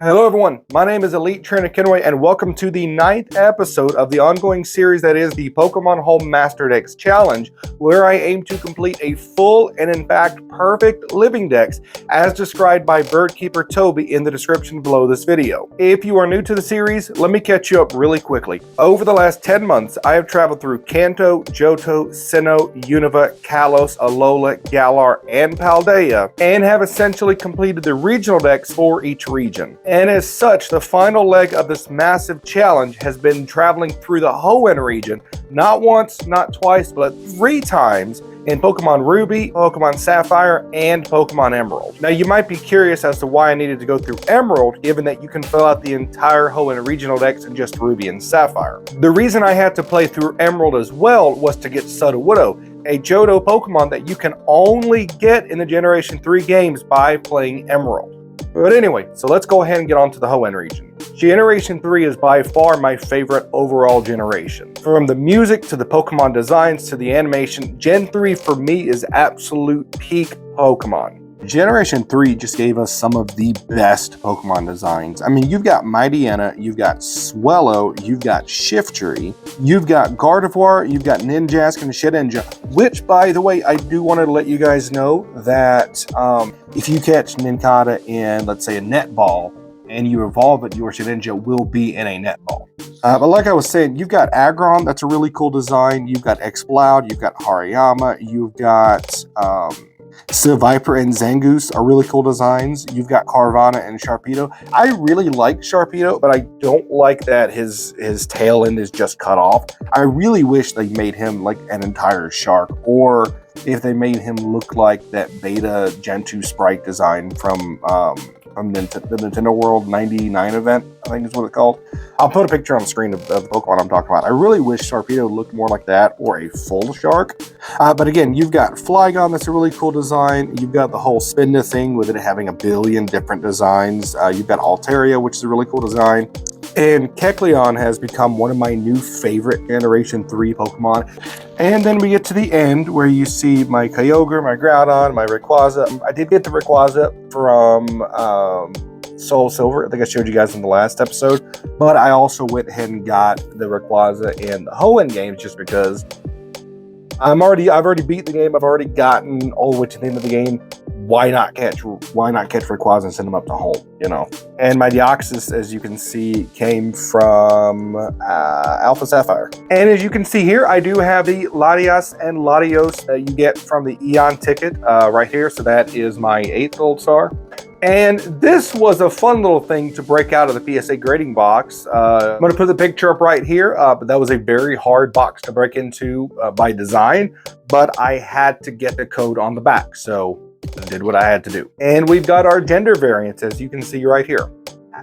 Hello everyone, my name is Elite Trainer Kenway and welcome to the 9th episode of the ongoing series that is the Pokemon Home Master Dex Challenge, where I aim to complete a full and in fact perfect living dex as described by BirdKeeperToby in the description below this video. If you are new to the series, let me catch you up really quickly. Over the last 10 months, I have traveled through Kanto, Johto, Sinnoh, Unova, Kalos, Alola, Galar, and Paldea, and have essentially completed the regional dex for each region. And as such, the final leg of this massive challenge has been traveling through the Hoenn region, not once, not twice, but 3 times in Pokemon Ruby, Pokemon Sapphire, and Pokemon Emerald. Now you might be curious as to why I needed to go through Emerald, given that you can fill out the entire Hoenn regional dex in just Ruby and Sapphire. The reason I had to play through Emerald as well was to get Sudowoodo, a Johto Pokemon that you can only get in the Generation 3 games by playing Emerald. But anyway, so let's go ahead and get on to the Hoenn region. Generation 3 is by far my favorite overall generation. From the music to the Pokemon designs to the animation, Gen 3 for me is absolute peak Pokemon. Generation 3 just gave us some of the best Pokemon designs. I mean, you've got Mightyena, you've got Swellow, you've got Shiftry, you've got Gardevoir, you've got Ninjask and Shedinja, which, by the way, I do want to let you guys know that if you catch Nincada in, let's say, a netball, and you evolve it, your Shedinja will be in a netball. But like I was saying, you've got Aggron, that's a really cool design. You've got Exploud, you've got Hariyama, you've got Seviper and Zangoose are really cool designs. You've got Carvanha and Sharpedo. I really like Sharpedo, but I don't like that his tail end is just cut off. I really wish they made him like an entire shark, or if they made him look like that beta Gen 2 sprite design from the Nintendo World 99 event, I think is what it's called. I'll put a picture on the screen of the Pokemon I'm talking about. I really wish Sharpedo looked more like that, or a full shark. But again, you've got Flygon, that's a really cool design. You've got the whole Spinda thing with it having a billion different designs. You've got Altaria, which is a really cool design. And Kecleon has become one of my new favorite Generation 3 Pokemon. And then we get to the end where you see my Kyogre, my Groudon, my Rayquaza. I did get the Rayquaza from Soul Silver. I think I showed you guys in the last episode. But I also went ahead and got the Rayquaza in the Hoenn games just because I've already beat the game. I've already gotten all the way to the end of the game. Why not catch Rayquaza and send them up to home, you know? And my Deoxys, as you can see, came from Alpha Sapphire. And as you can see here, I do have the Latias and Latios that you get from the Eon ticket right here. So that is my 8th gold star. And this was a fun little thing to break out of the PSA grading box. I'm going to put the picture up right here, but that was a very hard box to break into by design. But I had to get the code on the back, so I did what I had to do. And we've got our gender variants, as you can see right here.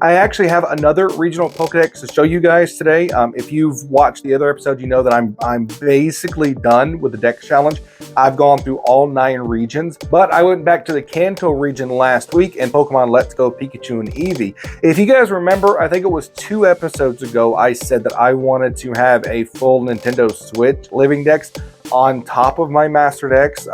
I actually have another regional Pokedex to show you guys today. If you've watched the other episode, you know that I'm basically done with the Dex Challenge. I've gone through all 9 regions, but I went back to the Kanto region last week in Pokemon Let's Go Pikachu and Eevee. If you guys remember, I think it was 2 episodes ago, I said that I wanted to have a full Nintendo Switch living dex on top of my Master Dex.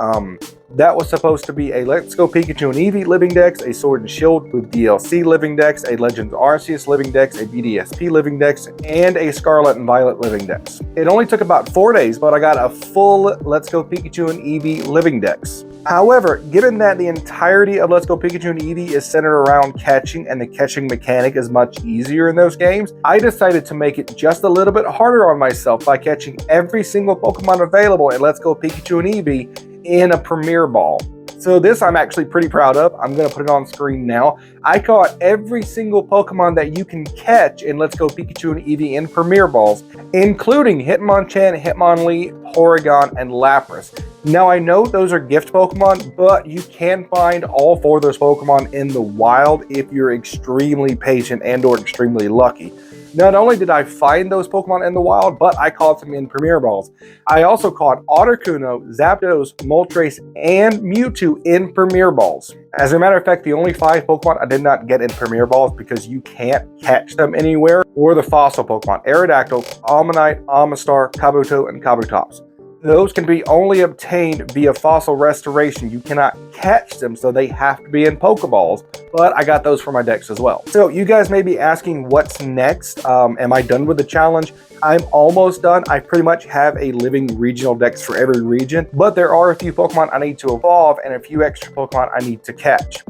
That was supposed to be a Let's Go Pikachu and Eevee living dex, a Sword and Shield with DLC living dex, a Legends Arceus living dex, a BDSP living dex, and a Scarlet and Violet living dex. It only took about 4 days, but I got a full Let's Go Pikachu and Eevee living dex. However, given that the entirety of Let's Go Pikachu and Eevee is centered around catching, and the catching mechanic is much easier in those games, I decided to make it just a little bit harder on myself by catching every single Pokemon available in Let's Go Pikachu and Eevee in a Premier Ball. So this I'm actually pretty proud of. I'm going to put it on screen now. I caught every single Pokemon that you can catch in Let's Go Pikachu and Eevee in Premier Balls, including Hitmonchan, Hitmonlee, Porygon, and Lapras. Now I know those are gift Pokemon, but you can find all 4 of those Pokemon in the wild if you're extremely patient and or extremely lucky. Not only did I find those Pokemon in the wild, but I caught them in Premier Balls. I also caught Articuno, Zapdos, Moltres, and Mewtwo in Premier Balls. As a matter of fact, the only 5 Pokemon I did not get in Premier Balls because you can't catch them anywhere were the fossil Pokemon: Aerodactyl, Ammonite, Amistar, Kabuto, and Kabutops. Those can be only obtained via fossil restoration. You cannot catch them, so they have to be in Pokeballs, but I got those for my decks as well. So you guys may be asking what's next. Am I done with the challenge? I'm almost done. I pretty much have a living regional dex for every region, but there are a few Pokemon I need to evolve and a few extra Pokemon I need to catch.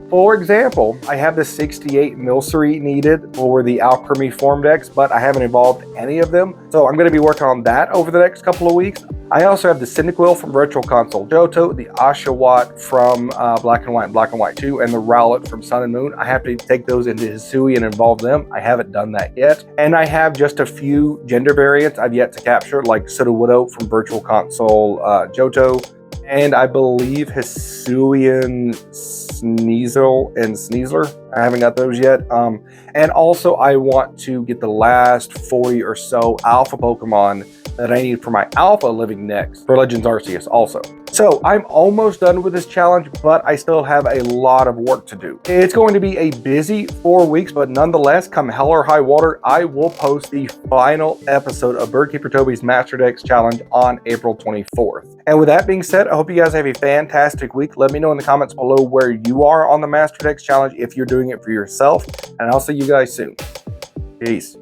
For example, I have the 68 Milcery needed for the Alchemy form decks, but I haven't evolved any of them. So I'm going to be working on that over the next couple of weeks. I also have the Cyndaquil from Virtual Console Johto, the Oshawott from Black and White and Black and White 2, and the Rowlet from Sun and Moon. I have to take those into Hisui and evolve them. I haven't done that yet. And I have just a few gender variants I've yet to capture, like Sudowoodo from Virtual Console Johto, and I believe Hisuian Sneasel and Sneasler. I haven't got those yet. And also I want to get the last 40 or so alpha Pokemon that I need for my alpha living next for Legends Arceus also. So I'm almost done with this challenge, but I still have a lot of work to do. It's going to be a busy 4 weeks, but nonetheless, come hell or high water, I will post the final episode of BirdKeeperToby's Master Dex Challenge on April 24th. And with that being said, I hope you guys have a fantastic week. Let me know in the comments below where you are on the Master Dex Challenge if you're doing it for yourself, and I'll see you guys soon. Peace.